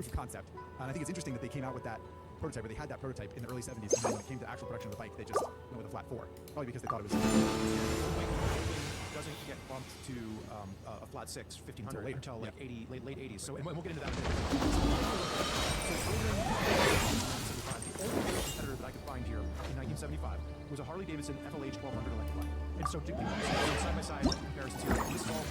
proof of concept. And I think it's interesting that they came out with that prototype, or they had that prototype in the early 70s, and then when it came to actual production of the bike, they just went with a flat 4. Probably because they thought it was... doesn't get bumped to a flat 6 1500 until like yeah. late 80s. So and we'll get into that in a bit. The only competitor that I could find here in 1975 was a Harley Davidson FLH 1200 Electrify. And so to give you some side-by-side comparisons here, this fall,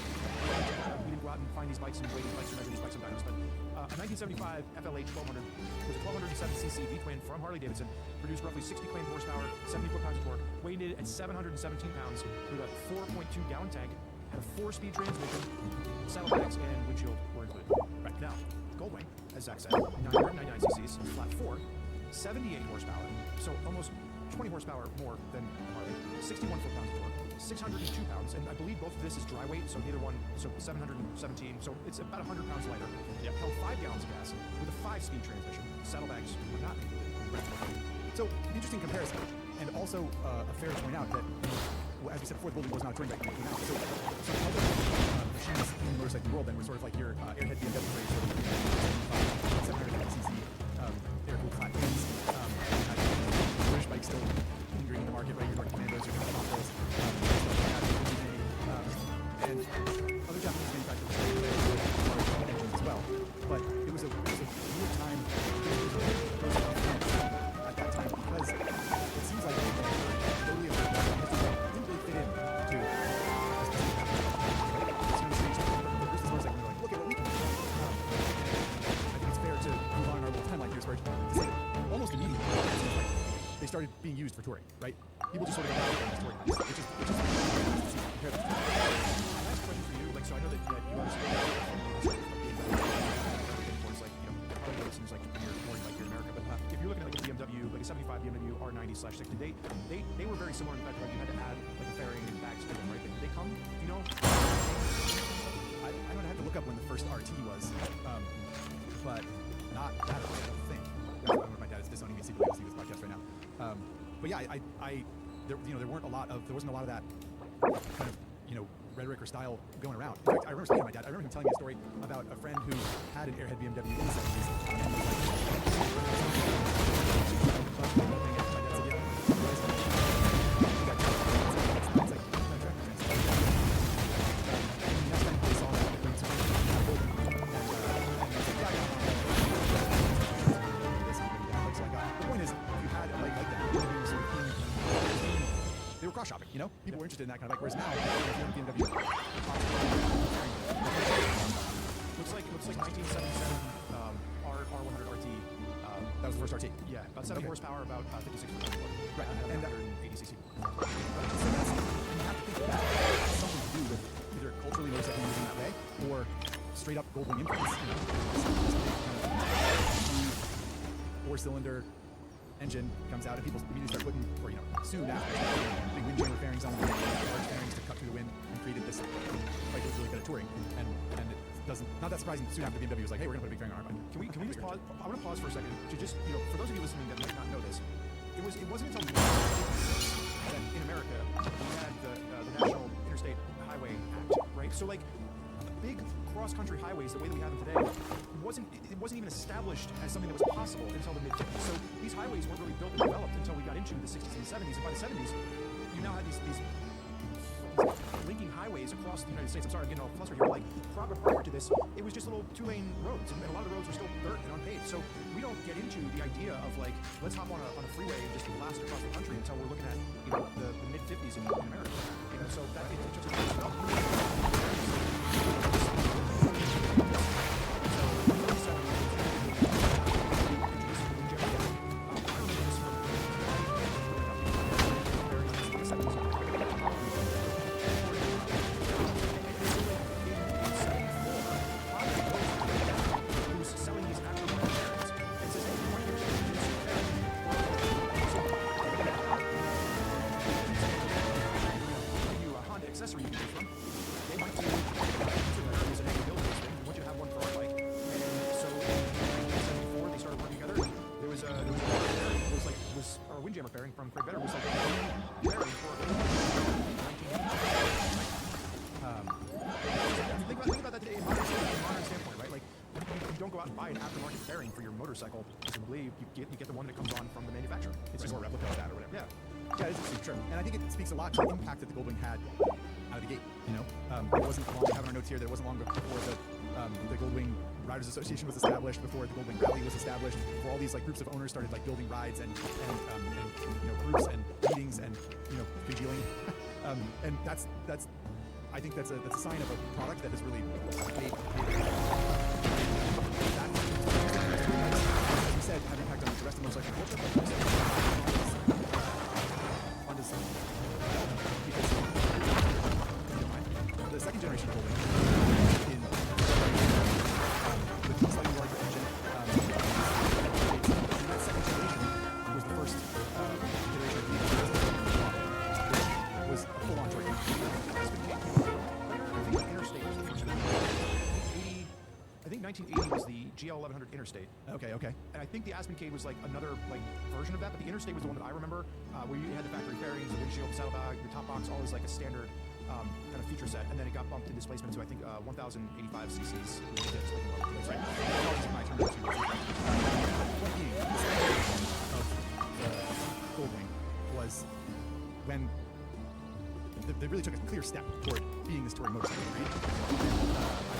we didn't go out and find these bikes and weigh these bikes and measure these bikes sometimes, but a 1975 FLH 1200 was a 1207cc V-twin from Harley Davidson, produced roughly 60 claimed horsepower, 70 foot-pounds of torque, weighed in at 717 pounds with a 4.2 gallon tank, had a 4-speed transmission, saddlebags, and windshield were included. Right now, Goldwing, as Zach said, 999 cc's, flat 4, 78 horsepower, so almost 20 horsepower more than Harley, 61 foot-pounds of torque, 602 pounds, and I believe both of this is dry weight, so neither one, so 717, so it's about 100 pounds lighter. Yep. Held 5 gallons of gas with a 5-speed transmission. Saddlebags were not included. So, interesting comparison, and also a fair to point out that, well, as we said before, the Goldwing was not a touring bike when it came out. So other machines in the motorcycle world then were sort of like your airhead BMW range, sort of 750cc air-cooled flat wings. British bikes still lingering in the market, right? Your North Commandos, your Commandos, and other Japanese manufacturers engines as well. But it was a weird time at that time because it seems like totally didn't really fit in to a specific this is like, look at what we can do. I think it's fair to move on in our little timeline here, to say almost immediately they started being used for touring, right? People just sort of got out of touring. It just compare them. Last question for you, like, so I know that you obviously it's like, you know, Harley Davidson's like your touring bike here in America, but if you're looking at like a BMW, like a 75 BMW R90/60, they were very similar in the fact that like, you had to add like a fairing and bags to them, right? Did they come? Do you know? I don't have to look up when the first RT was, but not that early, I don't think. I don't know if my dad is disowning me secretly listening to this podcast right now. But yeah, there wasn't a lot of that kind of, you know, rhetoric or style going around. In fact, I remember speaking to my dad. I remember him telling me a story about a friend who had an airhead BMW in the 70s. And was cross-shopping, you know? People were interested in that kind of bike, whereas now, BMW... Looks like 1977 R100 RT. That was the first RT? Yeah, about 7 horsepower, about 56 foot-pounds of torque. Right, and 180 cc. So that's, you have to think that has something to do with either culturally motorcycling using that way, or straight-up Goldwing influence, you know? Four-cylinder engine comes out and people immediately start putting, or you know, soon after, big wind jammer fairings on the large fairings to cut through the wind and created this bike that was really good at touring. And it doesn't, not that surprising, soon after the BMW was like, hey, we're gonna put a big fairing on our bike. Can we just pause? I want to pause for a second to just, you know, for those of you listening that might not know this, it wasn't until that in America we had the National Interstate Highway Act, right? So like big cross-country highways, the way that we have them today, it wasn't even established as something that was possible until the mid-50s. So these highways weren't really built and developed until we got into the 60s and 70s. And by the 70s, you now had these linking highways across the United States. I'm sorry, I'm getting all flustered here. Like prior to this, it was just little 2-lane roads, and a lot of the roads were still dirt and unpaved. So we don't get into the idea of like, let's hop on a freeway and just blast across the country until we're looking at, you know, the mid-50s in America. You know, so that it just from Craig Better was like bearing for think about that today in modern standpoint, right? Like you don't go out and buy an aftermarket aftermarket fairing for your motorcycle, presumably you get the one that comes on from the manufacturer. It's just a replica of that or whatever. Yeah. Yeah, it's interesting, sure. And I think it speaks a lot to the impact that the Goldwing had out of the gate. You know, it wasn't long. We have our notes here. There wasn't long before the Goldwing Riders Association was established, before the Goldwing Rally was established, before all these like groups of owners started like building rides and groups and meetings and big dealing. And that's I think that's a sign of a product that has really made that, as we said, have impact on the rest of motorcycle culture. Onto some, because the second generation of Goldwing in with the slightly larger engine, that second generation was the first iteration of the which was a full-on torque. I think 1980 was the GL 1100 Interstate. Okay. And I think the Aspencade was like another like version of that, but the Interstate was the one that I remember, where you had the factory fairings, the windshield, the saddlebag, the top box, all as like a standard kind of feature set, and then it got bumped in displacement to I think 1085 cc's. Right. My turn to point being, the second generation of the Goldwing was when they really took a clear step toward being this touring motorcycle, right?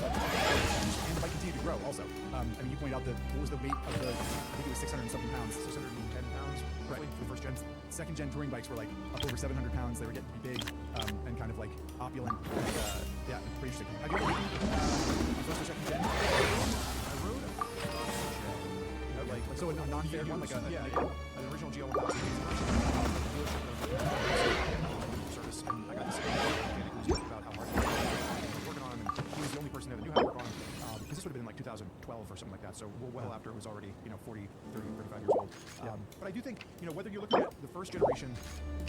And the bike continued to grow also. I mean, you pointed out what was the weight of the, I think it was 600 and something pounds. 610 pounds, roughly, for the first gen. Second gen touring bikes were like up over 700 pounds. They were getting to be big and kind of like opulent. And, yeah, pretty interesting. Have you ever ridden first or second gen? I rode like so a non-fair one, like an original GL 1000 service, and I got this mechanic who was about how hard he was working on him, and he was the only person that knew how to work on him, because this would have been like 2012 or something like that, so well after it was already 40, 30, 35 years old. But I do think, whether you're looking at the first generation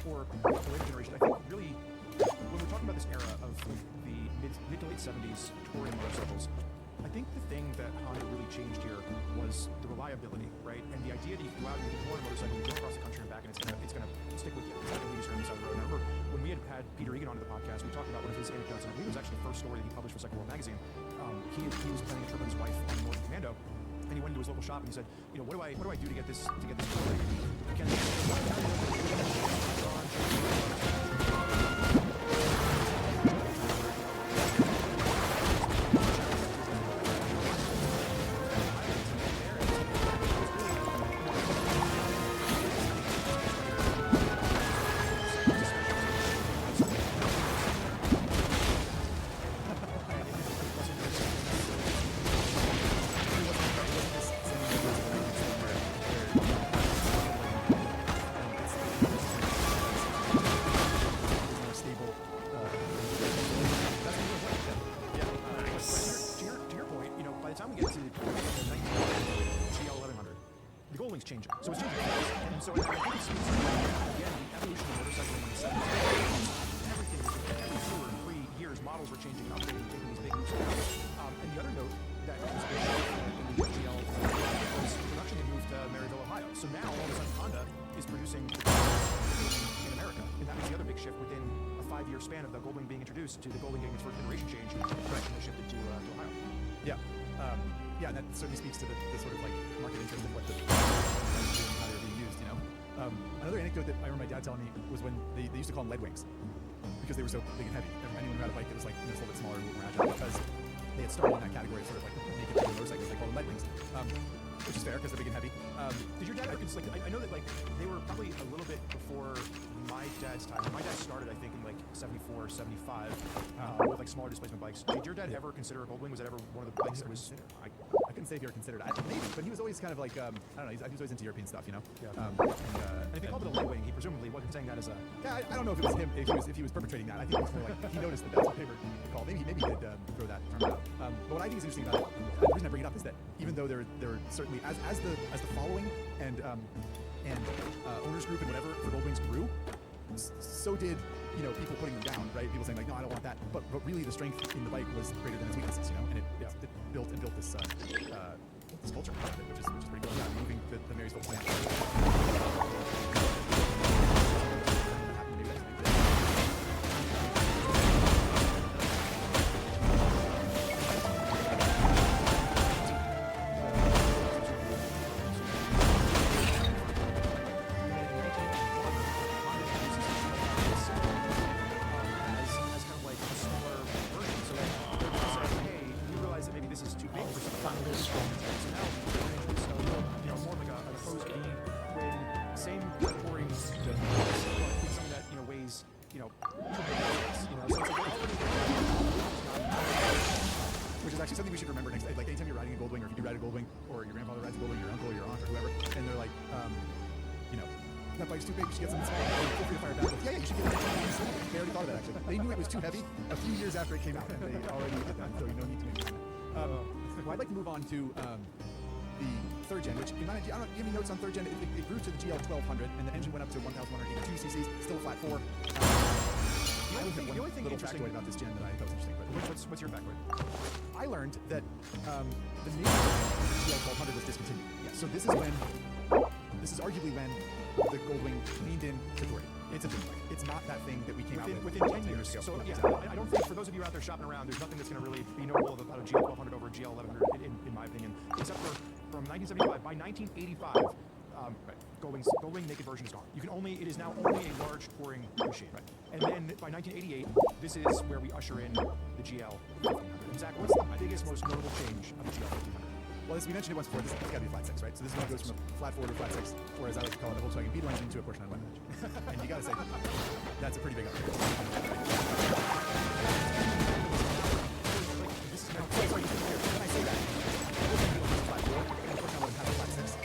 or the later generation, I think really, when we're talking about this era of the mid to late 70s touring motorcycles, I think the thing that Honda really changed here was the reliability, right? And the idea that you can go out and you can tour a motorcycle, you go across the country and back, and it's gonna stick with you. It's not gonna leave you on the side of the road. And I remember when we had Peter Egan onto the podcast, we talked about one of his anecdotes, and I believe it was actually the first story that he published for Cycle World magazine. He was planning a trip with his wife on Northern Commando, and he went into his local shop and he said, what do I do to get this tour? Changing. So it's changing fast. And so I think it's again the evolution of motorcycling in the 70s. Everything, every 2 or 3 years, models were changing, updating, taking these big leaps. And the other note that was big in the GL was production had moved to Maryville, Ohio. So now all of a sudden Honda is producing in America, and that was the other big shift within a 5-year span of the Goldwing being introduced to the Goldwing getting its first iteration change. Production was shifted to Ohio. Yeah. Yeah, and that certainly speaks to the sort of like market interest of what the how they're being used, Another anecdote that I remember my dad telling me was when they used to call them lead wings because they were so big and heavy. Anyone who had a bike that was like a little bit smaller and more agile, because they had started in that category of sort of like naked motorcycles, they call them lead wings, which is fair because they're big and heavy. Did your dad ever, I know that like they were probably a little bit before my dad's time. My dad started, I think, in like 74, 75 with like smaller displacement bikes. Did your dad ever consider a Goldwing? Was that ever one of the bikes that was? I couldn't say if you were considered. Maybe, but he was always kind of like, I don't know, he was always into European stuff, Yeah. And if he called it a lead wing, he presumably wasn't saying that as a... Yeah, I don't know if it was him, if he was perpetrating that. I think it was more like, he noticed that that's what they were called. Maybe he did throw that term out. But what I think is interesting about it, the reason I bring it up is that even though there are certainly, as the following and owners group and whatever for Goldwings grew, so did people putting them down, right? People saying like, no, I don't want that. But really, the strength in the bike was greater than its weaknesses, and it built this culture around it, which is pretty cool. Yeah, moving the Marysville plant. or your grandfather rides a Goldwing, your uncle, or your aunt, or whoever, and they're like, you know, that bike's too big, you should get something smaller. Feel free to fire back with, yeah, you should get it. They already thought of that, actually. They knew it was too heavy a few years after it came out, and they already did that, so you don't need to make it. Well, I'd like to move on to the third gen, which in my, I don't give me notes on third gen. It grew to the GL 1200, and the engine went up to 1,182 cc's, still a flat four. The only thing little interesting factoid about this gen that I thought was interesting. But what's your factoid? I learned that the name of the GL 1200 was discontinued. Yeah, so this is arguably when the Goldwing leaned in to touring. It's a big bike. It's not that thing that we came out with within 10 years ago. So yeah, I don't think, for those of you out there shopping around, there's nothing that's going to really be notable about a GL 1200 over a GL 1100 in my opinion, except for from 1975. By 1985, Goldwing naked version is gone. It is now only a large touring machine. Right. And then by 1988, this is where we usher in the GL 1500. And Zach, what's the biggest, most notable change of the GL 1500? Well, as we mentioned it once before, this has got to be a flat six, right? So this is when it goes from a flat four to a flat six, or as I like to call it, a Volkswagen Beetle engine to a Porsche 911 engine. And you got to say, that's a pretty big upgrade. This is now, sorry, when I say that, the Volkswagen Beetle is flat four, and the Porsche 911 has a flat six.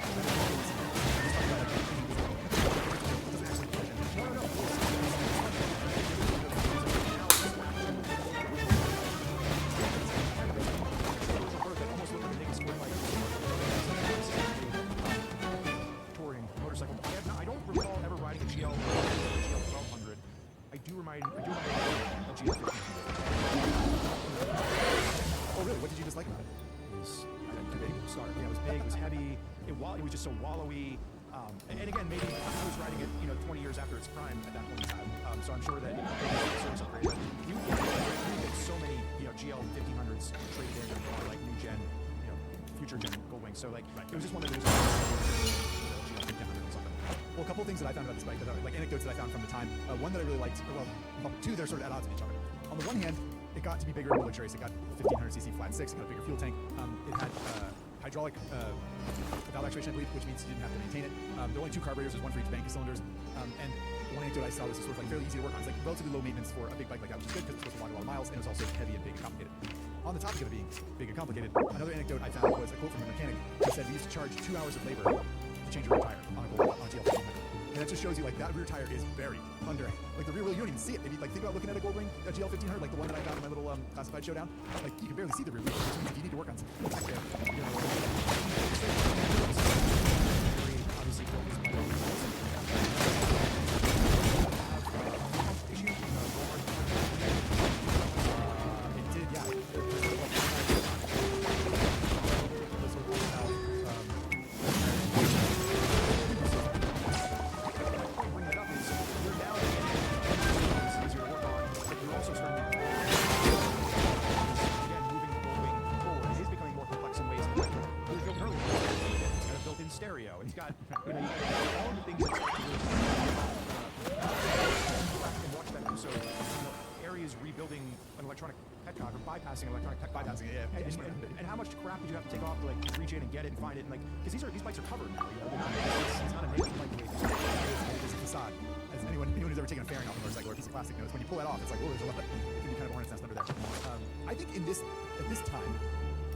It was just so wallowy, and again, maybe I was riding it, 20 years after its prime at that point in time. So I'm sure that it was a service upgrade. But you get so many, GL 1500s traded in on like new gen, future gen Goldwing. So like, it was just one of those GL 1500 or something. Well, a couple of things that I found about this bike, like anecdotes that I found from the time. One that I really liked, well, two, they're sort of at odds with each other. On the one hand, it got to be bigger and more luxurious. It got 1500cc flat six, it got a bigger fuel tank. It had hydraulic valve actuation, I believe, which means you didn't have to maintain it. There were only two carburetors, there's one for each bank of cylinders. And one anecdote I saw was sort of like fairly easy to work on. It's like relatively low maintenance for a big bike like that, which is good because it's supposed to log a lot of miles, and it was also heavy and big and complicated. On the topic of it being big and complicated, another anecdote I found was a quote from a mechanic who said we used to charge 2 hours of labor to change a rear tire on a GL 1500. And that just shows you like that rear tire is buried under, like the rear wheel, you don't even see it. Maybe like think about looking at a Goldwing, a GL 1500, like the one that I found in my little classified showdown. Like you can barely see the rear wheel, which means if you need to work on something back there, obviously focused by it did, yeah. stereo. It's got, you got all the things that and watch that episode. Areas rebuilding an electronic petcock or bypassing an electronic petcock. And how much crap did you have to take off to like reach in and get it and find it? And like, because these bikes are covered now. It's not a naked bike. It is a facade. As anyone who's ever taken a fairing off a motorcycle or a piece of plastic knows, when you pull that off, it's like, oh, there's a lot. It can be kind of hornet's nest under there. I think at this time,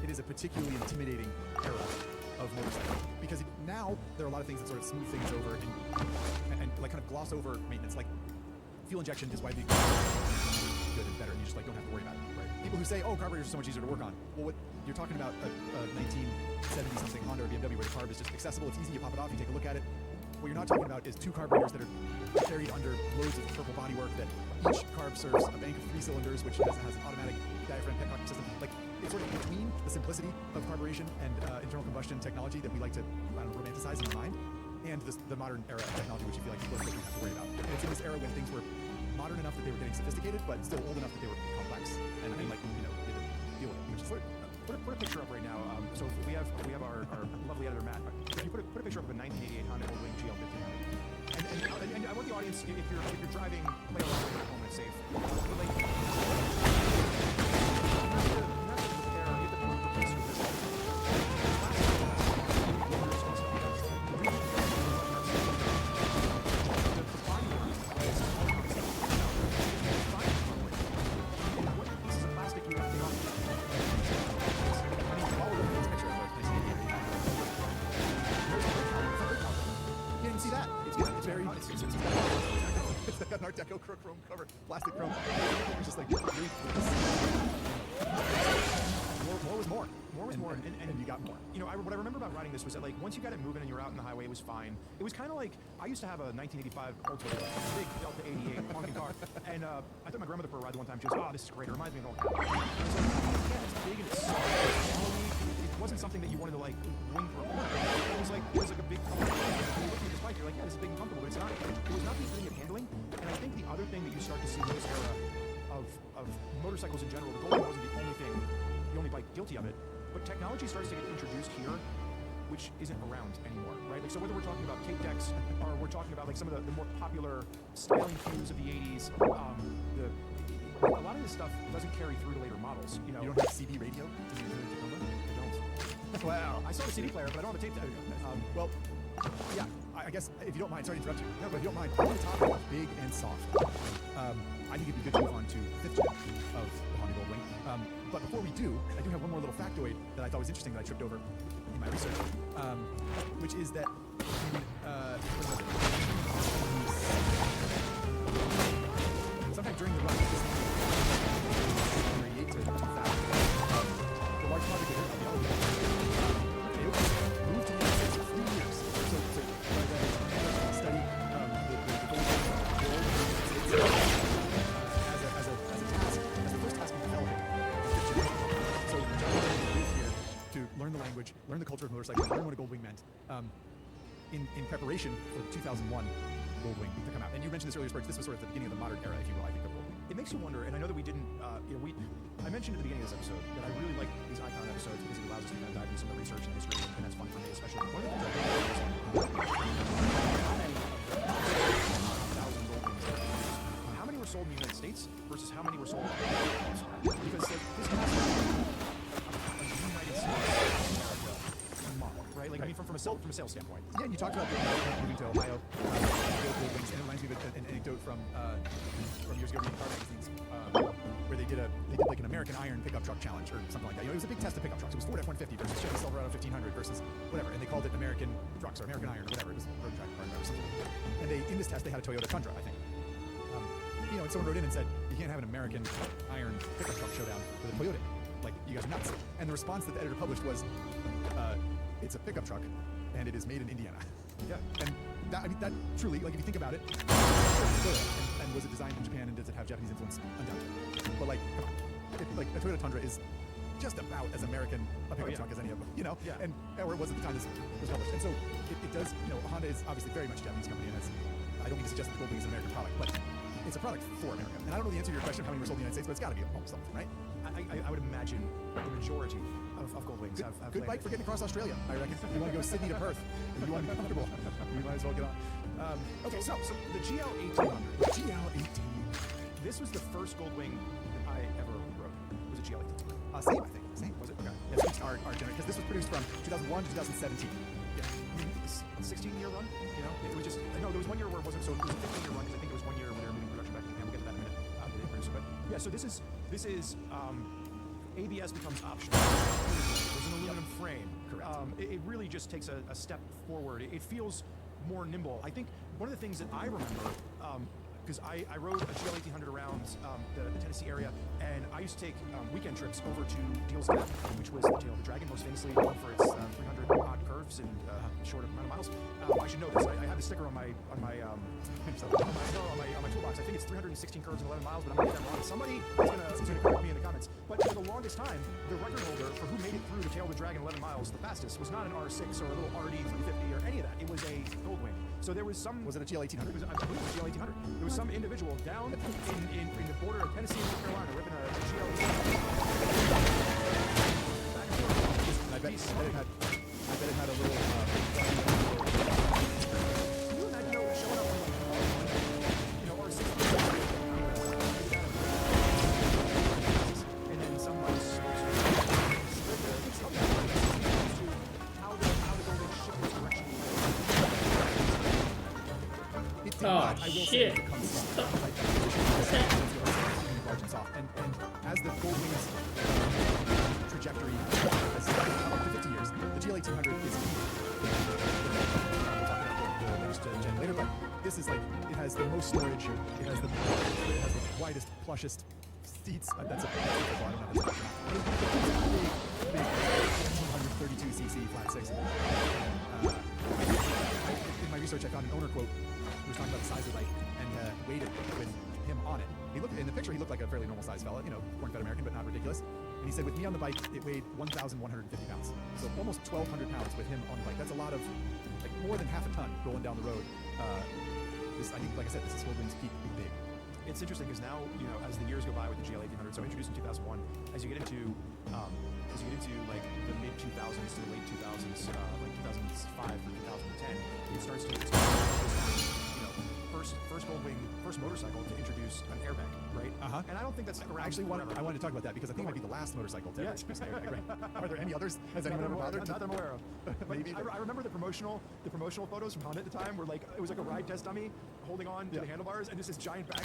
it is a particularly intimidating era of motorcycle because now there are a lot of things that sort of smooth things over and like kind of gloss over maintenance. Like fuel injection is widely good and better, and you just like don't have to worry about it. Right? People who say, "Oh, carburetors are so much easier to work on," well, what you're talking about a 1970 something Honda or BMW where the carb is just accessible. It's easy. You pop it off. You take a look at it. What you're not talking about is two carburetors that are buried under loads of purple bodywork. That each carb serves a bank of 3 cylinders, which has an automatic diaphragm petcock system. Like it's sort of between the simplicity of carburation and internal combustion technology that we like to romanticize in our mind, and the modern era of technology, which you feel like people don't have to worry about. And it's in this era when things were modern enough that they were getting sophisticated, but still old enough that they were complex and like you had to deal with it. Which is put a picture up right now. So we have our lovely editor Matt. If you put a picture up of a 1988 Honda Goldwing GL 1500, and I want the audience, if you're driving, play along with it at home and safe. It's got an Art Deco chrome cover, plastic chrome. It was just like, more was more. More was more, and you got more. You know, what I remember about riding this was that, like, once you got it moving and you were out in the highway, it was fine. It was kind of like, I used to have a 1985 Oldsmobile, big Delta 88 honking car, and I took my grandmother for a ride the one time. She goes, "Oh, this is great. It reminds me of an old car." I was like, yeah, it's big and it's soft. It wasn't something that you wanted to, like, wing for a corner. It was like a big comfortable. When you look at this bike, you're like, yeah, this is big and comfortable, but it's not. It was not the thing of handling. And I think the other thing that you start to see in this era of motorcycles in general, the Goldwing wasn't the only bike guilty of it, but technology starts to get introduced here, which isn't around anymore, right? Like, so whether we're talking about tape decks or we're talking about, like, some of the more popular styling cues of the 80s, a lot of this stuff doesn't carry through to later models. You know, You don't have CD radio? I don't. Wow. I saw the CD player, but I don't have a tape deck. Well, yeah, I guess if you don't mind, sorry to interrupt you. No, but if you don't mind, on the topic of big and soft, I think it'd be good to move on to 5th gen of the Honda Goldwing. But before we do, I do have one more little factoid that I thought was interesting that I tripped over in my research, which is that sometime during the run, 1998 to 2000, the large project of the they moved to the United States for 3 years. So study the as the first task in developing. So John moved here to learn the language, learn the culture of motorcycling, learn what a Goldwing meant, in preparation for the 2001 Goldwing to come out. And you mentioned this earlier, Spurge, this was sort of the beginning of the modern era, if you will, I think, of Goldwing. It makes you wonder, and I know that we didn't, I mentioned at the beginning of this episode that I really like these icon episodes because it allows us to kind of dive into some of the research and history, and that's fun for me, especially. One of the things I really like is how many of the 1,000 Goldwings, how many were sold in the United States versus how many were sold outside? Because, like, this has to be a United States model, right? Like, I mean, from a sales standpoint. Yeah, and you talked about moving to Ohio, build Goldwings, and it reminds me of an anecdote from years ago reading car magazines, where they did like an American Iron pickup truck challenge or something like that. You know, it was a big test of pickup trucks. It was Ford F-150 versus Chevy Silverado 1500 versus whatever, and they called it American trucks or American Iron or whatever. It was road track car or something. And in this test they had a Toyota Tundra, I think. You know, and someone wrote in and said, you can't have an American Iron pickup truck showdown with a Toyota. Like, you guys are nuts. And the response that the editor published was, it's a pickup truck, and it is made in Indiana. Yeah, and that, I mean, that truly, like, if you think about it, and was it designed in Japan, and does it have Japanese influence? Undoubtedly. But, like, come on. Like, a Toyota Tundra is just about as American a pickup truck as any of them, you know? Yeah. And or it was at the time this was published. And so it does, you know, Honda is obviously very much a Japanese company, and I don't mean to suggest that the Goldwing is an American product, but it's a product for America. And I don't know the answer to your question of how many were sold in the United States, but it's got to be almost all, right? I would imagine the majority of Goldwings have Good bike for getting across Australia, I reckon. If you want to go Sydney to Perth, and you want to be comfortable, you might as well get on. Okay, so the GL1800. GL18. This was the first Goldwing that I ever rode. It was a GL1800. Same, I think. Same. Was it? Okay. Yeah, it's our generation, because this was produced from 2001 to 2017. Yeah. 16-year run, you know? It was just, no, there was 1 year where it wasn't, so it was a 15-year run, because I think it was 1 year when they were moving production back to Japan. We'll get to that in a minute. They didn't produce it, but yeah, so this is ABS becomes optional. There's an aluminum frame. Correct. It really just takes a step forward. It feels more nimble. I think one of the things that I remember, because I rode a GL1800 around the Tennessee area, and I used to take weekend trips over to Deals Gap, which was the tail of the Dragon, most famously known for its 300 odd curves and short amount of miles. I should know this. I have the sticker on my toolbox. I think it's 316 curves and 11 miles, but I'm gonna get that wrong. Somebody is gonna correct me in the comments. But for the longest time, the record holder for who made it through the tail of the Dragon 11 miles the fastest was not an R6 or a little RD 350 or any of that. It was a Goldwing. So there was some. Was it a GL1800? I believe it was a GL1800. There was some individual down in the border of Tennessee and North Carolina ripping a GL1800. I bet it had a little. Can you imagine showing up on like R6? And then some like how the Goldwing shipped its direction. Oh, shit. Large and soft. And as the Goldwing's trajectory has up to 50 years, the GL1800 is key. We're talking about the next gen later, but this is like, it has the most storage, it has the widest, plushest seats. That's a I don't know. That's a big 132cc flat six. In my research, I found an owner quote who was talking about the size of the bike and weighed it with him on it. He looked in the picture. He looked like a fairly normal sized fella, you know, corn-fed American, but not ridiculous. And he said, with me on the bike, it weighed 1,150 pounds. So almost 1,200 pounds with him on the bike. That's a lot of, like, more than half a ton rolling down the road. This, I think, like I said, this is Goldwing's peak big. It's interesting because now, you know, as the years go by with the GL 1800, so introduced in 2001, as you get into like the mid 2000s to the late 2000s, like 2005 through 2010, it starts to, you know, first Goldwing, first motorcycle to introduce an airbag, right? And I don't think that's around. Actually, I wanted to talk about that because I think it might be the last motorcycle to ever introduce an airbag. Right? Are there any others? Has anyone ever bothered? Not that I'm aware of. But I remember the promotional photos from Honda at the time were like, it was like a ride test dummy holding on to the handlebars and just this giant bag.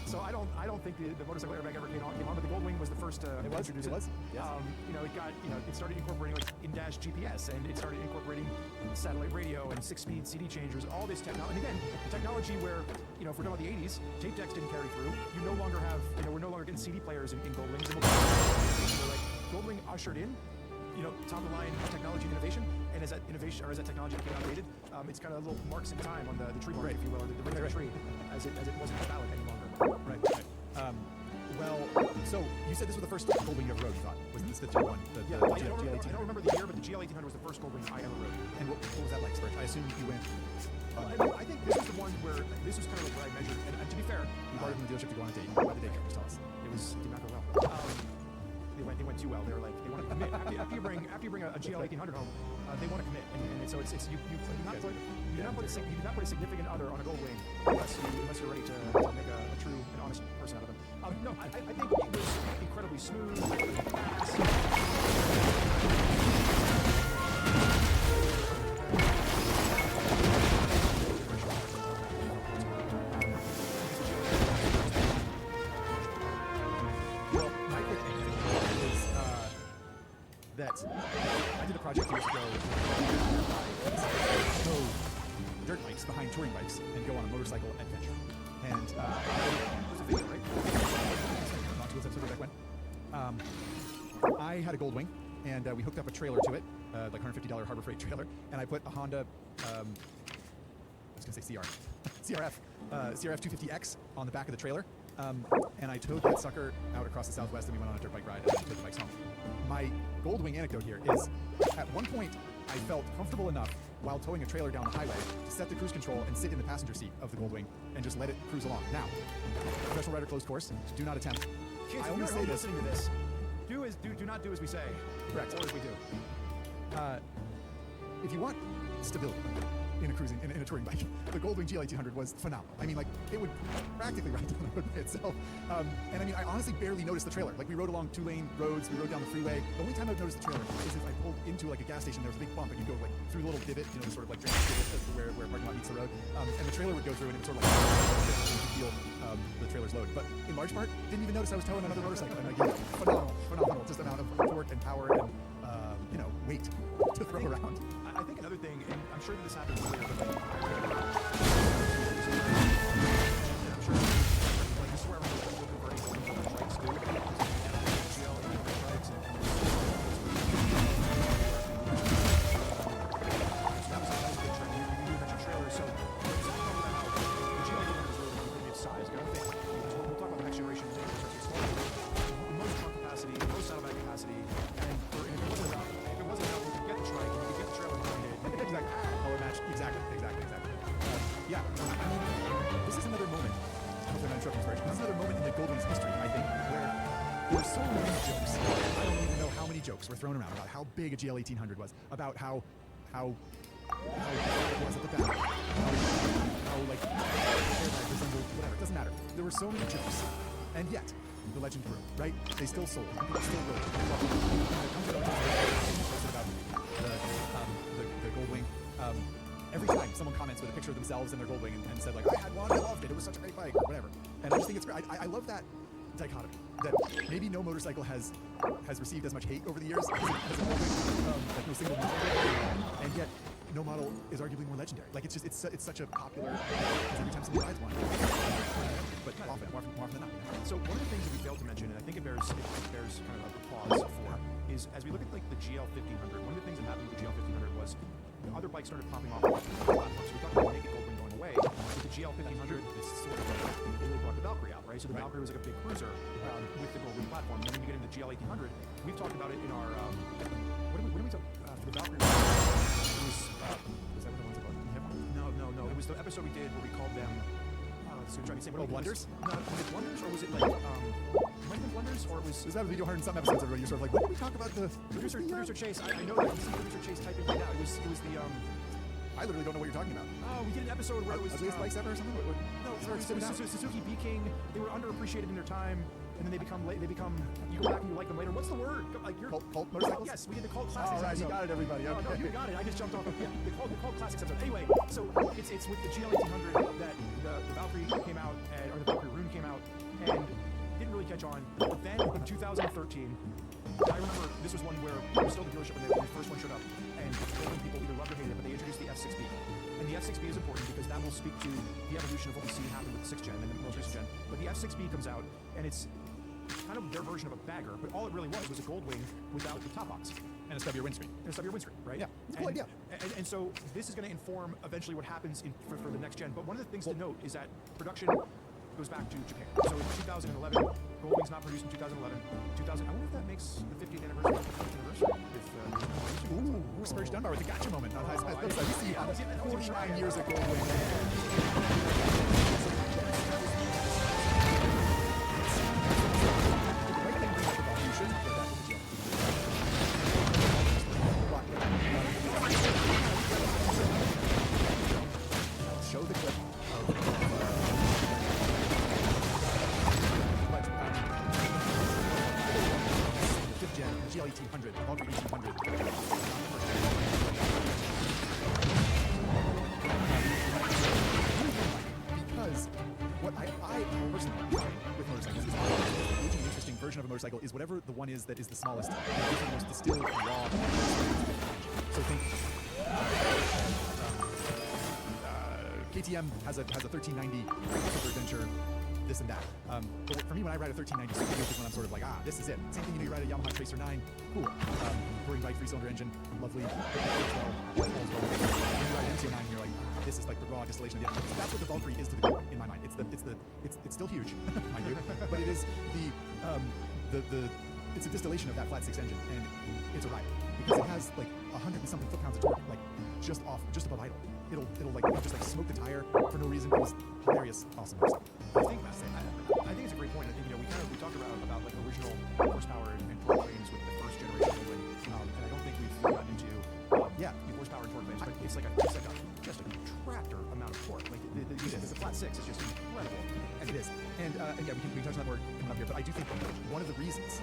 So I don't think the motorcycle airbag ever came on, but the Goldwing was the first to introduce it. It was. Yes. You know, it started incorporating like in-dash GPS, and it started incorporating satellite radio and 6-speed CD changers, all this technology. And again, technology where, you know, if we're talking about the 80s, tape decks didn't carry through. You no longer have, you know, we're no longer getting CD players in Goldwings. And like Goldwing ushered in, you know, top of the line technology and innovation, and as that innovation or as that technology became outdated, it's kind of little marks in time on the tree mark, if you will, or the rate of the tree, as it wasn't valid any longer. Right. Well, so you said this was the first Goldwing you ever rode, you thought? Was this the G1? I don't remember the year, but the GL 1800 was the first Goldwing I ever rode. And what was that like, Spurge? I assume you went... I think this was the one where, this was kind of like where I measured, and to be fair... You borrowed from the dealership to go on a date. Why the daycare? Just tell us. Did not go well. They went too well. They were like, they want to commit. After you bring a GL 1800 home, they want to commit, and so it's you do not put a significant other on a Goldwing unless you're ready to make a true and honest person out of them. No, I think it was incredibly smooth, fast. That I did a project years ago dirt bikes behind touring bikes and go on a motorcycle adventure. And it was a video, right? Not too episode back when. I had a Goldwing, and we hooked up a trailer to it, like $150 Harbor Freight trailer, and I put a Honda, I was gonna say CRF 250X on the back of the trailer. And I towed that sucker out across the Southwest, and we went on a dirt bike ride and took the bikes home. My Goldwing anecdote here is, at one point, I felt comfortable enough while towing a trailer down the highway to set the cruise control and sit in the passenger seat of the Goldwing and just let it cruise along. Now, professional rider closed course, do not attempt. Kids, I only say this. Listening to this, do not do as we say. Correct. Or as we do. If you want stability in a touring bike, the Goldwing GL 1800 was phenomenal. I mean, like, it would practically ride down the road by itself. And I mean, I honestly barely noticed the trailer. Like, we rode along 2-lane roads, we rode down the freeway. The only time I've noticed the trailer is if I pulled into like a gas station, there was a big bump, and you go like through the little divot, you know, the sort of like drainage divot where parking lot meets the road, and the trailer would go through, and it would sort of like feel the trailer's load. But in large part, didn't even notice I was towing another motorcycle. And like, phenomenal, just amount of torque and power and you know, weight to throw around. I think another thing, and I'm sure that this happens later, but I'm sure like this is where we're converting from bikes to GL 1800 bikes and that was a good trend. You do mention trailers, so the GL 1800 is really its size. I don't think we'll talk about the next generation in the most trunk capacity, most saddlebag capacity, and if it wasn't enough, you could get the trike, you could get the trailer behind it. Exactly. Color match. Exactly. Yeah. I mean, this is another moment. I don't know if I'm interrupting, Spurge. This is another moment in the Goldwing's history, I think, where there were so many jokes. I don't even know how many jokes were thrown around about how big a GL 1800 was, about how bad it was at the back, how like airbag resembled whatever. It doesn't matter. There were so many jokes, and yet the legend grew. Right? They still sold. People still rode. The Goldwing. Every time someone comments with a picture of themselves and their Goldwing and said like, I had one, I loved it, it was such a great bike, or whatever. And I just think it's great. I love that dichotomy, that maybe no motorcycle has received as much hate over the years as a Goldwing, like no single motorcycle. And yet, no model is arguably more legendary. Like it's such a popular. Every time somebody rides one, but more often than not. So one of the things that we failed to mention, and I think it bears kind of a pause for, is as we look at like the GL 1500. One of the things that happened with the GL 1500 was other bikes started popping off the platform. So we talked about Naked Goldwing going away. With the GL 1500, this sort of it really brought the Valkyrie out, right? So the Valkyrie was like a big cruiser with the Goldwing platform. And then when you get into the GL 1800, we've talked about it in our what did we talk for the Valkyrie? It was that what the ones about? No. It was the episode we did where we called them. So trying to say what blunders? No, was it blunders or was it like might have been blunders or it was? That was video 100 and some episodes. Everybody, you're sort of like, when did we talk about the producer Chase? I know that you see producer Chase typing right now. It was the I literally don't know what you're talking about. Oh, we did an episode where it was ugliest bikes ever or something. No, it was Suzuki B King. They were underappreciated in their time, and then they become. You go back and you like them later. What's the word? Like you're cult motorcycles. Yes, we did the cult classics. All right, you got it, everybody. No, Okay. no, you got it. I just jumped off. Yeah, the cult classics episode. Anyway, so it's with the GL 1800 that the Valkyrie came out, or the Valkyrie Rune came out, and didn't really catch on. But then in 2013, I remember this was one where it was still the dealership when the first one showed up, and people either loved or hated it, but they introduced the F6B. And the F6B is important because that will speak to the evolution of what we see happen with the 6th gen and the most recent gen. But the F6B comes out, and it's kind of their version of a bagger, but all it really was a Goldwing without the top box. And a stubbier windscreen. Right? Yeah, it's a cool idea. And so this is going to inform eventually what happens for the next gen. But one of the things to note is that production goes back to Japan. So in 2011, Goldwing's not produced in 2011. I wonder if that makes the 50th anniversary. Ooh, Spurge Dunbar with the gotcha moment on High Side. We see 49 years of Goldwing. Show the clip of 5th gen, GL 1800, Valkyrie 1800. Because what I personally find with motorcycles is an interesting version of a motorcycle is whatever the one is that is the smallest, the most distilled, raw. So think KTM has a 1390 Super Adventure, this and that. But for me, when I ride a 1390 Super Duke is when I'm sort of like, this is it. Same thing, you ride a Yamaha Tracer 9, cool. Touring bike, 3-cylinder engine, lovely. When you ride an MT09, you're like, this is like the raw distillation of the engine. So that's what the Valkyrie is to the Gold, in my mind. It's still huge, mind you, but it is it's a distillation of that flat 6 engine, and it's a ride because it has like 100 and something foot-pounds of torque, like just above idle. It'll like just like smoke the tire for no reason. It was hilarious, awesome. I think it's a great point. I think we talked about like original horsepower and torque claims with the first generation Goldwing, and I don't think we've gotten into the horsepower and torque claims, but it's like just a tractor amount of torque. Like the flat 6 is just incredible, and it is. And yeah, we can touch on that more coming up here. But I do think one of the reasons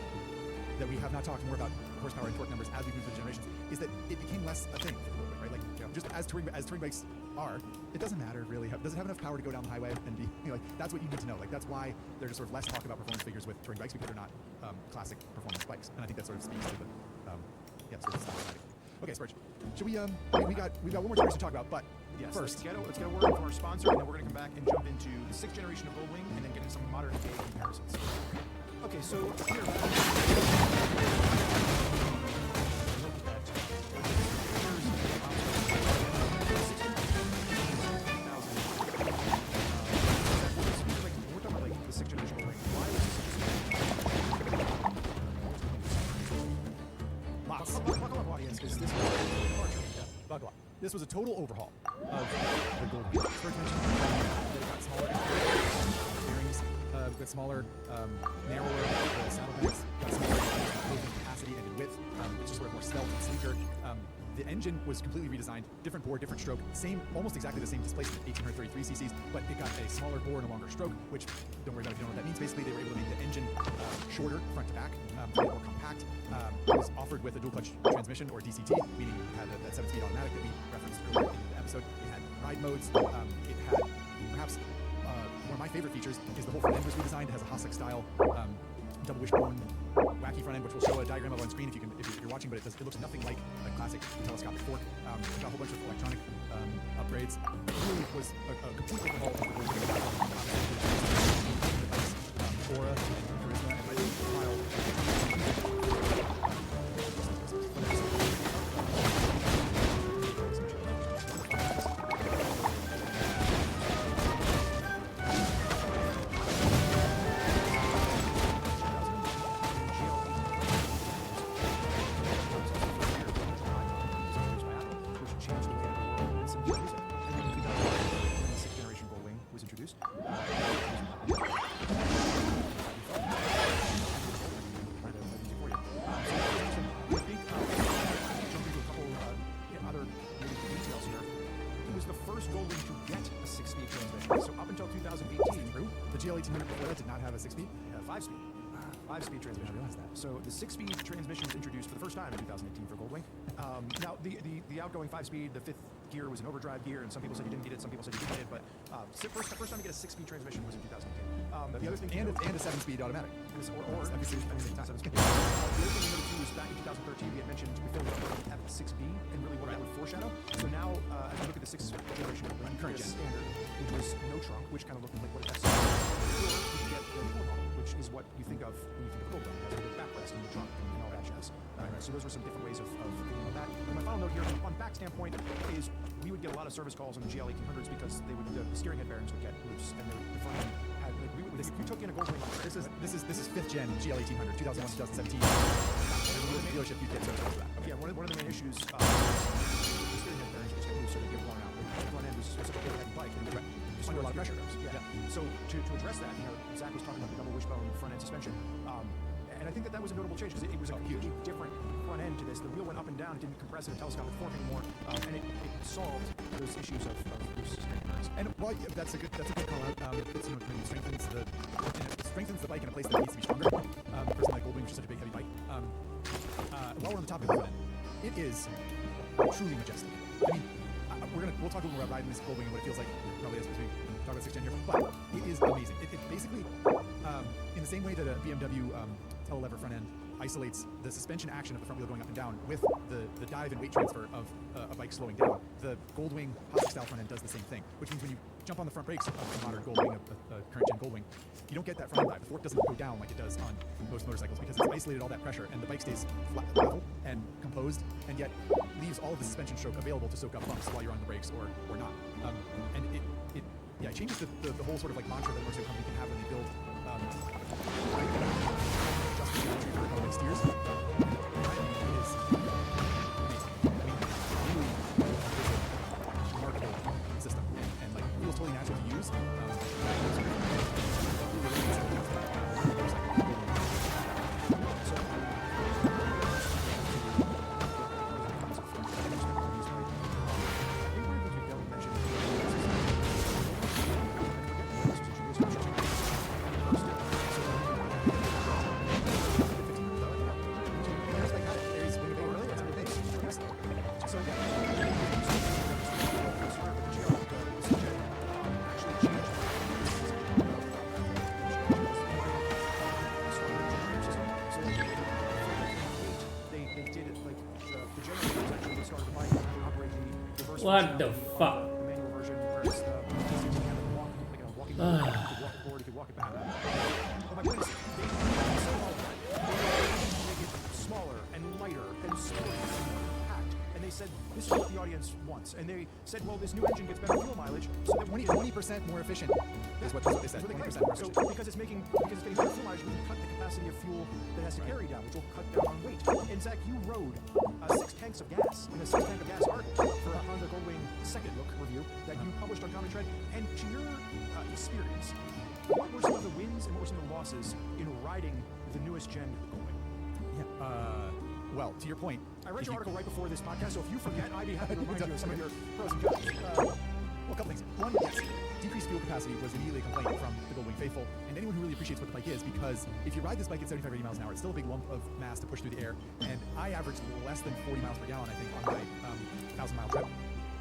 that we have not talked more about horsepower and torque numbers as we move through the generations is that it became less a thing for Goldwing, right? Like just as touring bikes are, it doesn't matter really. Does it have enough power to go down the highway and be like that's what you need to know. Like that's why there's sort of less talk about performance figures with touring bikes because they're not classic performance bikes, and I think that sort of speaks to the sort of style. Okay, Spurge, should we we got one more generation to talk about, but yes, first let's get a word from our sponsor, and then we're going to come back and jump into the 6th generation of Goldwing, and then get into some modern day comparisons. Okay, so here. This was a total overhaul of the Goldwing. First mentioned that it got smaller bearings, got smaller, narrower. The saddlebags got smaller both in capacity and in width. It's just sort of more svelte and sleeker. The engine was completely redesigned, different bore, different stroke, almost exactly the same displacement, 1833 cc's, but it got a smaller bore and a longer stroke, which, don't worry about if you don't know what that means. Basically, they were able to make the engine shorter, front to back, more compact. It was offered with a dual clutch transmission, or DCT, meaning it had that 7-speed automatic that we referenced earlier in the episode. It had ride modes. It had perhaps one of my favorite features is the whole front end was redesigned. It has a Hasek style double wishbone wacky front end, which we'll show a diagram of on screen if you're watching, but it looks nothing like a classic telescopic fork. It's got a whole bunch of electronic upgrades. It really was a complete overhaul of the Goldwing. Aura and Charisma and Lightning Smile. Five-speed transmission. I realized that. So the 6-speed transmission was introduced for the first time in 2018 for Goldwing. Now the outgoing 5-speed, the 5th gear was an overdrive gear, and some people said you didn't get it, some people said you did get it, but first time to get a 6-speed transmission was in 2018. The other thing and a 7-speed automatic. Or every speed at the same time. The other thing we noticed too was back in 2013 we had mentioned we filled up F6B and really what that would foreshadow. So now as we look at the 6th generation current standard, which was no trunk, which kind of looked like what it has. You get the floor model, which is what you think of when you think of Goldwing, has a backrest in the trunk and all that jazz. So those were some different ways of thinking about that. And my final note here, on back standpoint, is we would get a lot of service calls on the GL 1800s because the steering head bearings would get loose, and the front end had we took in a Goldwing. This is 5th gen GL 1800, 2001, 2017. Dealership you get service calls for that. Okay. Yeah, one of the main issues the steering head bearings just get loose, so they get worn out. The front end was such a big heavy bike, and just under a lot of pressure. Yeah. So to address that, Zach was talking about the double wishbone front end suspension, and I think that was a notable change because it was a completely different front end to this. The wheel went up and down; it didn't compress in a telescopic fork anymore, and it solved those issues of loose steering bearings. And well, that's a good call out. It strengthens the bike in a place that needs to be stronger. For something like Goldwing, which is such a big heavy bike. While we're on the topic of the front end, it is truly majestic. I mean, we'll talk a little more about riding this Goldwing and what it feels like probably as we talk about 6th gen here, but it is amazing. It basically, in the same way that a BMW telelever front end isolates the suspension action of the front wheel going up and down with the dive and weight transfer of a bike slowing down, the Goldwing Hostic style front end does the same thing, which means when you jump on the front brakes of a modern Goldwing, a current gen Goldwing, you don't get that front end dive. The fork doesn't go down like it does on most motorcycles because it's isolated all that pressure and the bike stays flat, level and composed, and yet leaves all of the suspension stroke available to soak up bumps while you're on the brakes or not. And it changes the whole sort of like mantra that a motorcycle company can have when they build just the geometry for how it steers. It is amazing. I mean, really a remarkable system and like feels totally natural to use. What the fuck? The manual version where it's the walking board, you could walk forward, you could walk it back. But my point is, they make it smaller and lighter and sporty and more compact. And they said, this is what the audience wants. And they said, well, this new engine gets better fuel mileage, so that 20% more efficient is what they said. 20% more efficient. So because it's getting better fuel mileage, we can cut the capacity of fuel that has to carry down, which will cut down on weight. And Zach, you rode 6 tanks of gas in a 6-tank of gas article for a Honda Goldwing second look review that you published on Common Tread. And to your experience, what were some of the wins and what were some of the losses in riding the newest gen Goldwing? Yeah. Well, to your point, I read your article right before this podcast, so if you forget, I'd be happy to remind you of some of your pros and cons. Well, a couple things. One, yes, decreased fuel capacity was immediately a complaint from the Goldwing faithful and anyone who really appreciates what the bike is, because if you ride this bike at 75 or 80 miles an hour, it's still a big lump of mass to push through the air, and I averaged less than 40 miles per gallon, I think, on my 1,000-mile trip,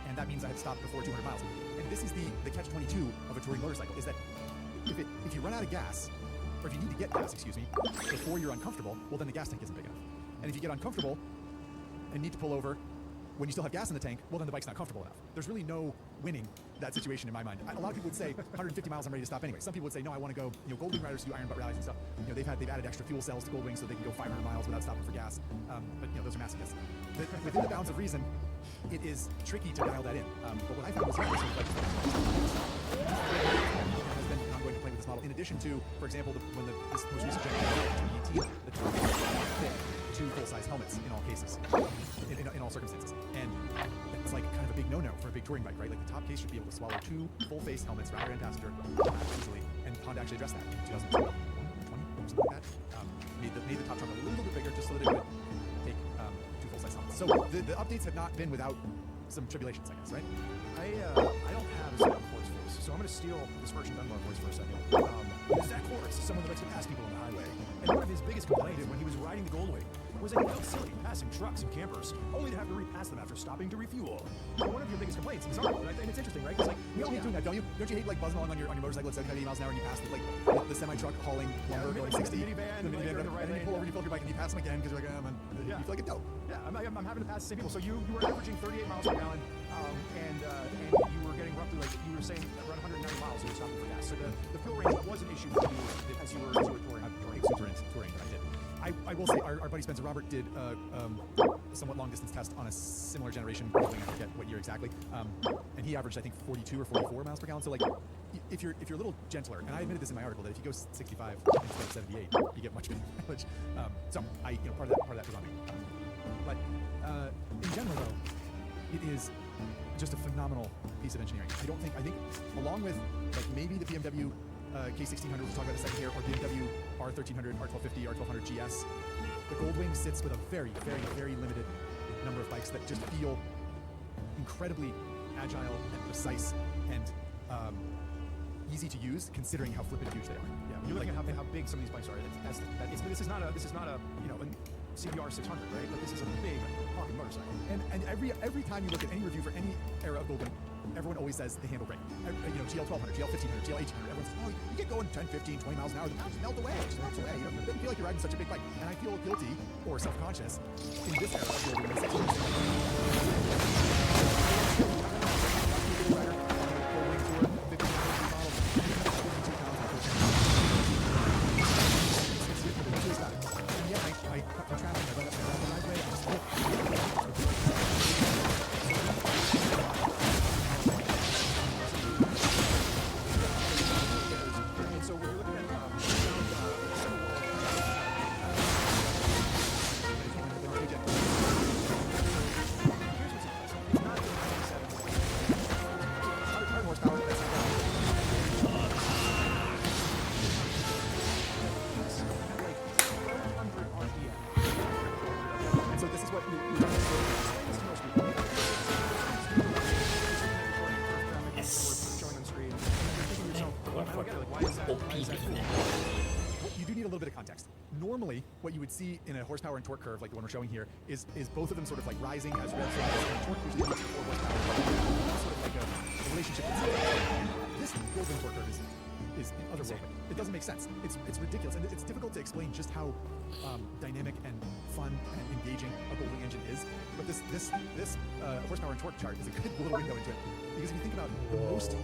and that means I had stopped before 200 miles. And this is the catch-22 of a touring motorcycle, is that if you run out of gas, or if you need to get gas, excuse me, before you're uncomfortable, well then the gas tank isn't big enough. And if you get uncomfortable and need to pull over when you still have gas in the tank, well then the bike's not comfortable enough. There's really no winning that situation in my mind. A lot of people would say 150 miles, I'm ready to stop anyway. Some people would say, no, I want to go, Goldwing riders do iron butt rallies and stuff. They've added extra fuel cells to Goldwing so they can go 500 miles without stopping for gas. But those are masochists. Within the bounds of reason, it is tricky to dial that in. But what I found was has been ongoing complaint with this model. In addition to, for example, when this most recent generation, 2018, the top fit 2 full-size helmets in all cases, in all circumstances. And it's like kind of a big no-no for a big touring bike, right? Like the top case should be able to swallow 2 full-face helmets, rider and passenger, easily. And Honda actually addressed that in 2020, something like that. Made the top trunk a little bit bigger just so that it would take 2 full-size helmets. So the updates have not been without some tribulations, I guess, right? I don't have a Zach Quartz voice, so I'm going to steal this version Dunbar voice for a second. Zach Quartz is someone that likes to pass people on the highway, and one of his biggest complaints when he was riding the Goldwing was that he felt silly passing trucks and campers, only to have to repass them after stopping to refuel. And one of your biggest complaints is ours, and it's interesting, right? Because we all hate doing that, don't you? Don't you hate like buzzing along on your motorcycle at 75 miles an hour and you pass the semi-truck hauling lumber going 60? The minivan, and then you pull over and you fill up your bike and you pass them again because you're like, you feel like a dope. Yeah, I'm having to pass the same people. So you were averaging 38 miles per gallon, and you were getting roughly you were saying around 190 miles you were stopping for gas. So the fuel range was an issue for you as you were touring. Super into touring, but I did. I will say our buddy Spencer Robert did a somewhat long distance test on a similar generation, I forget what year exactly, and he averaged I think 42 or 44 miles per gallon. So like if you're a little gentler, and I admitted this in my article that if you go 65 instead of 78, you get much better mileage. So part of that was on me. But in general though, it is just a phenomenal piece of engineering. I think along with like maybe the BMW K1600, we'll talk about in a second here, or BMW R1300, R1250, R1200 GS. The Goldwing sits with a very, very, very limited number of bikes that just feel incredibly agile and precise and easy to use, considering how flippin' huge they are. Yeah, when you're looking at how big some of these bikes are. This is not a CBR 600, right? Like this is a big pocket motorcycle. And every time you look at any review for any era of Goldwing, everyone always says they handle great. GL1200, GL1500, GL1800, everyone says, oh, you get going 10, 15, 20 miles an hour, the just melt away, it just melts away. It doesn't feel like you're riding such a big bike. And I feel guilty or self-conscious in this era of normally, what you would see in a horsepower and torque curve, like the one we're showing here, is both of them sort of like rising as red flags, and torque usually peaks at 4 horsepower. Sort of like a relationship. This Goldwing torque curve is otherworldly. It doesn't make sense. It's ridiculous, and it's difficult to explain just how dynamic and fun and engaging a Goldwing engine is. But this horsepower and torque chart is a good little window into it, because if you think about the most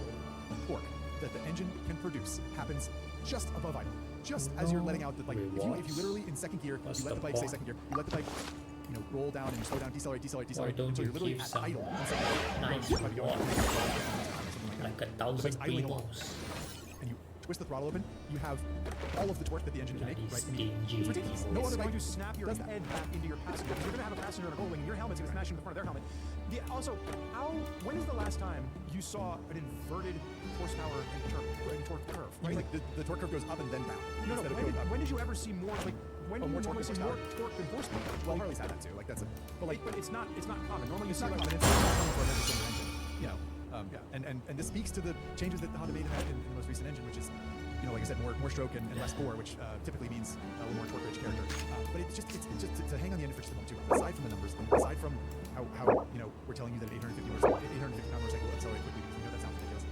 torque that the engine can produce happens just above idle. Just as you're letting out the, like, if you literally in second gear, you let the bike say second gear, you let the bike, roll down and you slow down, decelerate, until you're literally at idle. Like 1,000 people. And you twist the throttle open, you have all of the torque that the engine can make, right? It's ridiculous. No other bike bike to snap your head back into your passenger. You're going to have a passenger on a Goldwing, and your helmet's going to smash into the front of their helmet. Also, when is the last time you saw an inverted horsepower and torque curve? Right? Like the torque curve goes up and then down. No. When did you ever see more like? When do you more normally see more torque than horsepower? Well, Harley's had that too. Like that's a. But it's not common. Normally you see not like. Common. It's not common for another single engine. And this speaks to the changes that Honda made in the most recent engine, which is, like I said, more stroke and less bore, which typically means a little more torque-rich character. But it's just to hang on the end for just a moment too. Aside from the numbers, aside from how we're telling you that 850 pound motorcycle will accelerate quickly, that sounds ridiculous.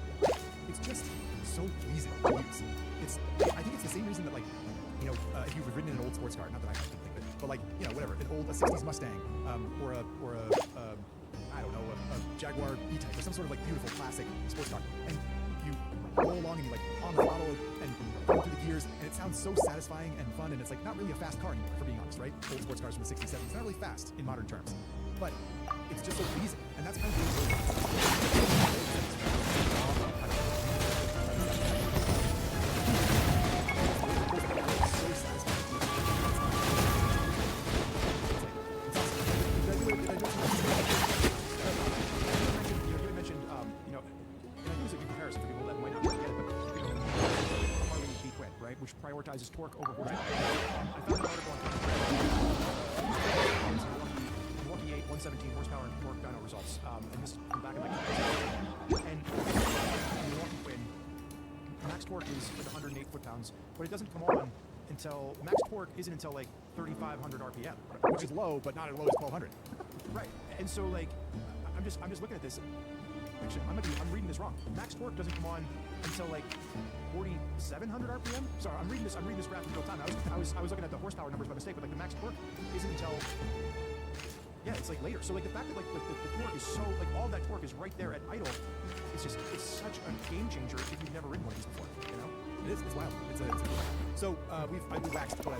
It's just so pleasing to use. I think it's the same reason that, like, you know, if you've ridden in an old sports car, not that I can think of it, but like, you know, whatever, a 60s Mustang, or a I don't know, a Jaguar E-Type, or some sort of like beautiful classic sports car, and you roll along and you like on the throttle and go through the gears, and it sounds so satisfying and fun, and it's like not really a fast car anymore, for being honest, right? Old sports cars from the 60s, 70s, not really fast in modern terms, but it's just so pleasing, and that's kind of which prioritizes torque over horsepower. I found an article on Milwaukee 8, 117 horsepower and torque dyno results. And this is from back in like 2000. And Milwaukee Quinn, max torque is like 108 foot-pounds, but it doesn't come on until max torque isn't until like 3,500 RPM, which is low, but not as low as 1,200. Right. And so like, I'm just looking at this. Actually, I'm reading this wrong. Max torque doesn't come on until like 4,700 RPM. Sorry, I'm reading this graph in real time. I was looking at the horsepower numbers by mistake, but like the max torque isn't until, yeah, it's like later. So like the fact that like the torque is so, like all that torque is right there at idle, it's such a game changer if you've never ridden one of these before, you know? It is, it's wild. So we waxed what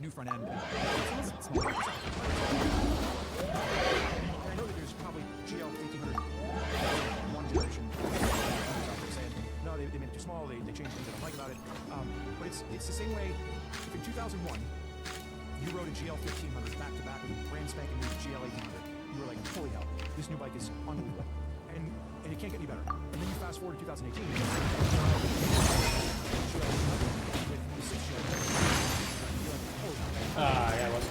new front end. It's small. I know that there's probably GL 1800 one generation saying, no, they made it too small, they changed things I don't like about it. But it's the same way, if in 2001, you rode a GL 1500 back to back with a brand spanking new GL 1800, you were like, holy hell, this new bike is unbelievable. And it can't get any better. And then you fast forward to 2018, with the 6 GL. Yeah, it was.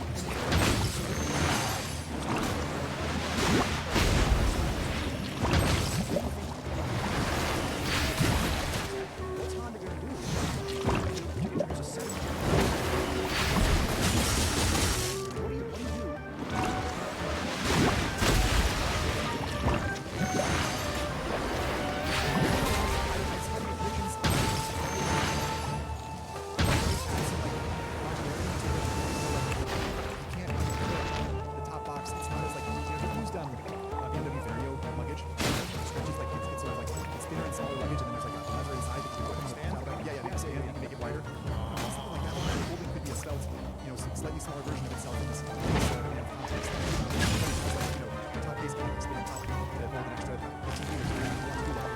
What's Honda going to do? There's a set of what do you do? Slightly smaller version of itself in this context. The top base can expand top to hold an extra 15 meters. You want to do that.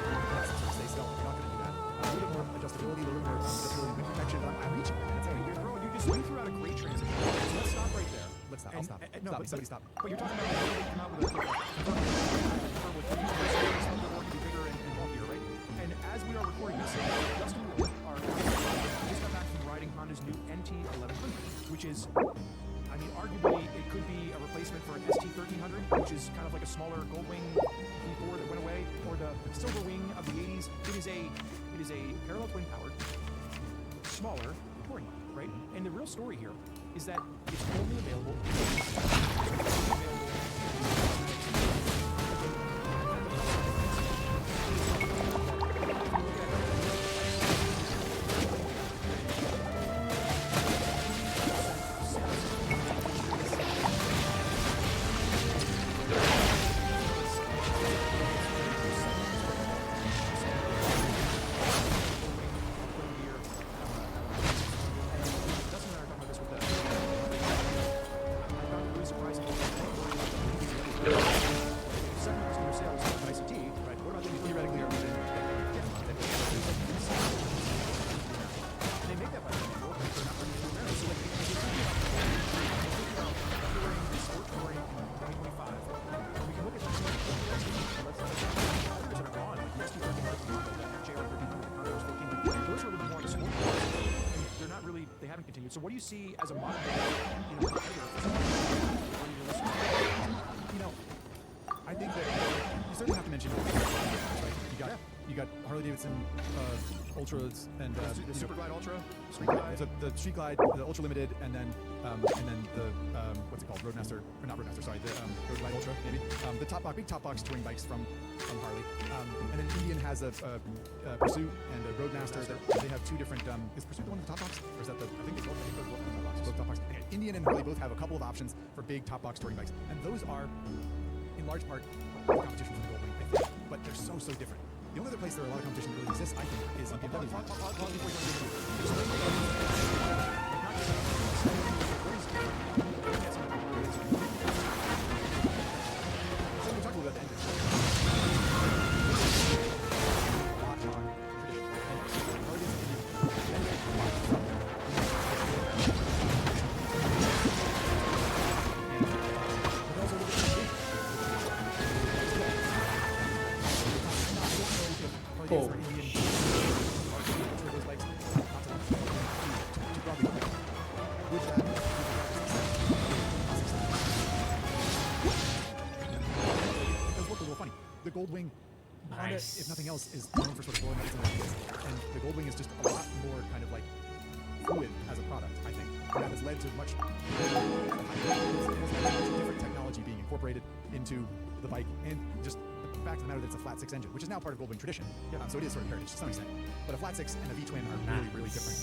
Stay still. You're not going to do that. A little bit more adjustability, a little more adjustability, good protection. I'm reaching. You just went through out a great transition. So let's stop right there. Let's stop. I'll stop. No, stop. Somebody stop. But you're talking about the way they come out with a bigger and bulkier, right? And as we are recording this, Justin Wood, our just got back from riding Honda's new NT1100, which is, I mean, arguably it could be a replacement for an ST1300, which is kind of like a smaller Goldwing V4 that went away, or the Silver Wing of the 80s. It is a parallel twin powered, smaller touring bike, right? And the real story here is that it's only available. haven't continued. So what do you see as a modern day, competitor for someone running your list? I think that you certainly have to mention, right? You got Harley Davidson Ultras and The Super Glide Ultra, Street Glide. so the Street Glide, the Ultra Limited, and then the what's it called, Roadmaster, or not Roadmaster, sorry, the Road Glide Ultra, maybe. The big top box touring bikes from Harley, and then Indian has a Pursuit and a Roadmaster. They have two different. Is Pursuit the one with the top box, or is that the? I think they both have top boxes. Both top box. Okay, Indian and Harley both have a couple of options for big top box touring bikes, and those are, in large part, competition for the Goldwing, I think, but they're so different. The only other place where a lot of competition really exists, I think, is in BMW. So we talked a little bit about the engine. Oh. The Goldwing, Honda, Nice. if nothing else, is known for sort of blowing up its own ideas. And the Goldwing is just a lot more kind of like fluid as a product, I think. And that has led to much different technology being incorporated into the bike, and just the fact of the matter that it's a flat six engine, which is now part of Goldwing tradition. So it is sort of heritage to some extent. But a flat six and a V-twin are really different.